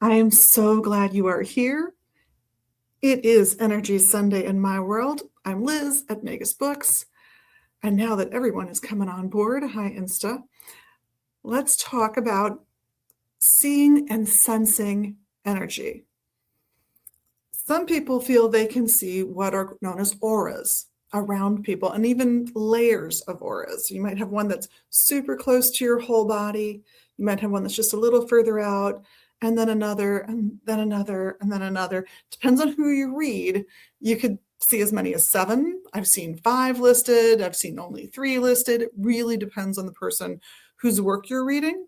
I am so glad you are here. It is Energy Sunday in my world. I'm Liz at Magus Books. And now that everyone is coming on board, hi Insta, let's talk about seeing and sensing energy. Some people feel they can see what are known as auras around people and even layers of auras. You might have one that's super close to your whole body. You might have one that's just a little further out, and then another, and then another, and then another. Depends on who you read. You could see as many as 7. I've seen 5 listed. I've seen only 3 listed. It really depends on the person whose work you're reading.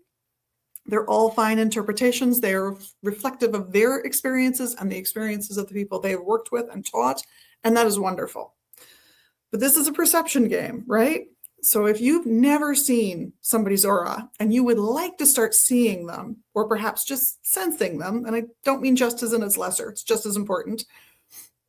They're all fine interpretations. They are reflective of their experiences and the experiences of the people they have worked with and taught, and that is wonderful. But this is a perception game, right? So if you've never seen somebody's aura and you would like to start seeing them, or perhaps just sensing them, and I don't mean just as in it's lesser, it's just as important.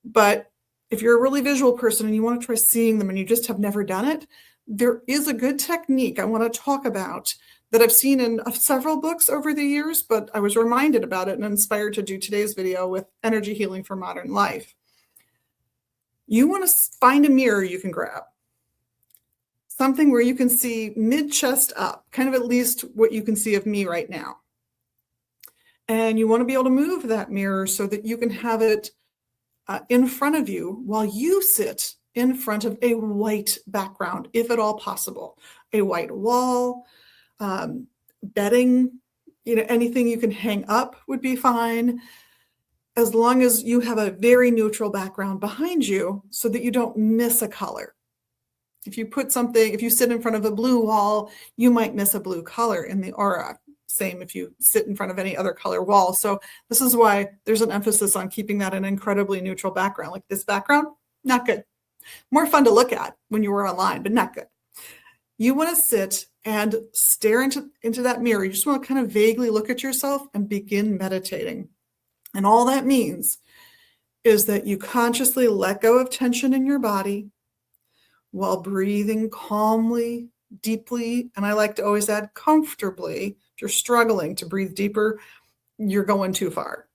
But if you're a really visual person and you want to try seeing them and you just have never done it, there is a good technique I want to talk about that I've seen in several books over the years, but I was reminded about it and inspired to do today's video with Energy Healing for Modern Life. You want to find a mirror you can grab. Something where you can see mid-chest up, kind of at least what you can see of me right now. And you want to be able to move that mirror so that you can have it in front of you while you sit in front of a white background, if at all possible. A white wall, bedding, anything you can hang up would be fine, as long as you have a very neutral background behind you so that you don't miss a color. If you sit in front of a blue wall, you might miss a blue color in the aura. Same if you sit in front of any other color wall. So this is why there's an emphasis on keeping that an incredibly neutral background. Like this background, not good. More fun to look at when you were online, but not good. You want to sit and stare into that mirror. You just want to kind of vaguely look at yourself and begin meditating. And all that means is that you consciously let go of tension in your body while breathing calmly, deeply, and I like to always add comfortably. If you're struggling to breathe deeper, you're going too far.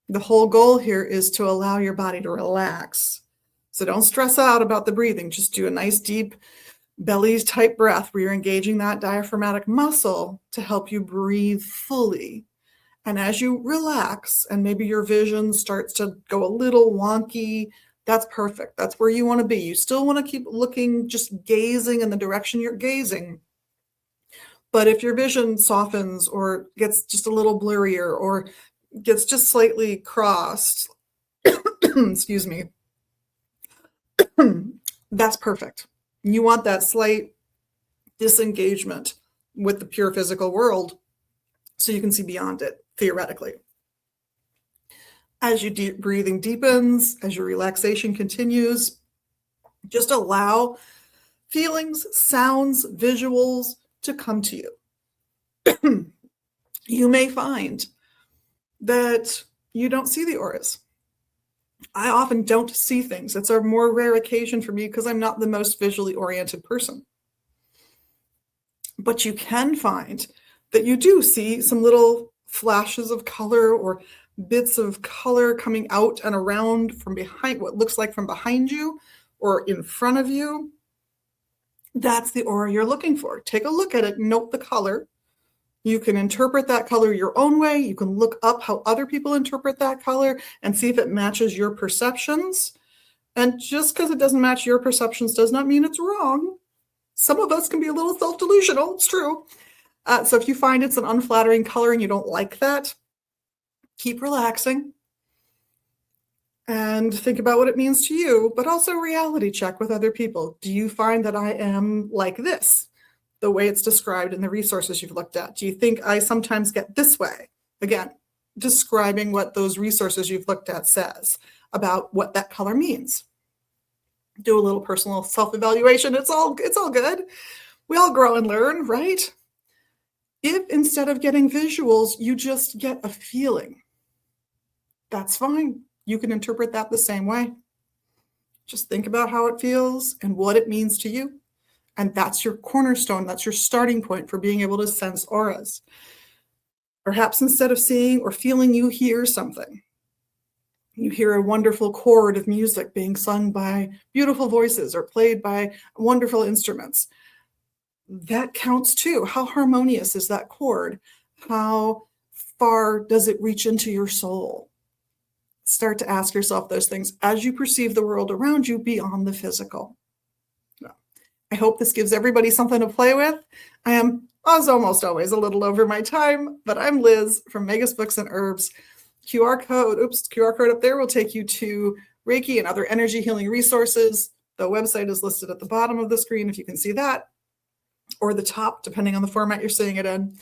The whole goal here is to allow your body to relax. So don't stress out about the breathing. Just do a nice deep belly type breath where you're engaging that diaphragmatic muscle to help you breathe fully. And as you relax and maybe your vision starts to go a little wonky, that's perfect. That's where you want to be. You still want to keep looking, just gazing in the direction you're gazing. But if your vision softens or gets just a little blurrier or gets just slightly crossed, excuse me, that's perfect. You want that slight disengagement with the pure physical world so you can see beyond it, theoretically. As your breathing deepens, as your relaxation continues, just allow feelings, sounds, visuals to come to you. You may find that you don't see the auras. I often don't see things. It's a more rare occasion for me because I'm not the most visually oriented person. But you can find that you do see some little flashes of color or bits of color coming out and around from behind, what looks like from behind you or in front of you. That's the aura you're looking for. Take a look at it, note the color. You can interpret that color your own way. You can look up how other people interpret that color and see if it matches your perceptions. And just because it doesn't match your perceptions does not mean it's wrong. Some of us can be a little self-delusional, it's true. So if you find it's an unflattering color and you don't like that, keep relaxing and think about what it means to you, but also reality check with other people. Do you find that I am like this, the way it's described in the resources you've looked at? Do you think I sometimes get this way? Again, describing what those resources you've looked at says about what that color means. Do a little personal self-evaluation. It's all good. We all grow and learn, right? If instead of getting visuals, you just get a feeling, that's fine. You can interpret that the same way. Just think about how it feels and what it means to you. And that's your cornerstone. That's your starting point for being able to sense auras. Perhaps instead of seeing or feeling, you hear something. You hear a wonderful chord of music being sung by beautiful voices or played by wonderful instruments. That counts too. How harmonious is that chord? How far does it reach into your soul? Start to ask yourself those things as you perceive the world around you beyond the physical. I hope this gives everybody something to play with. I am, as almost always, a little over my time, but I'm Liz from Megas Books and Herbs. QR code up there will take you to Reiki and other energy healing resources. The website is listed at the bottom of the screen if you can see that, or the top, depending on the format you're seeing it in.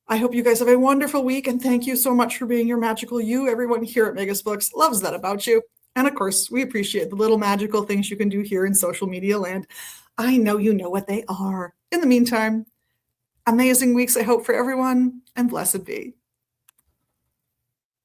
I hope you guys have a wonderful week, and thank you so much for being your magical you. Everyone here at Megas Books loves that about you. And of course, we appreciate the little magical things you can do here in social media land. I know you know what they are. In the meantime, amazing weeks I hope for everyone, and blessed be.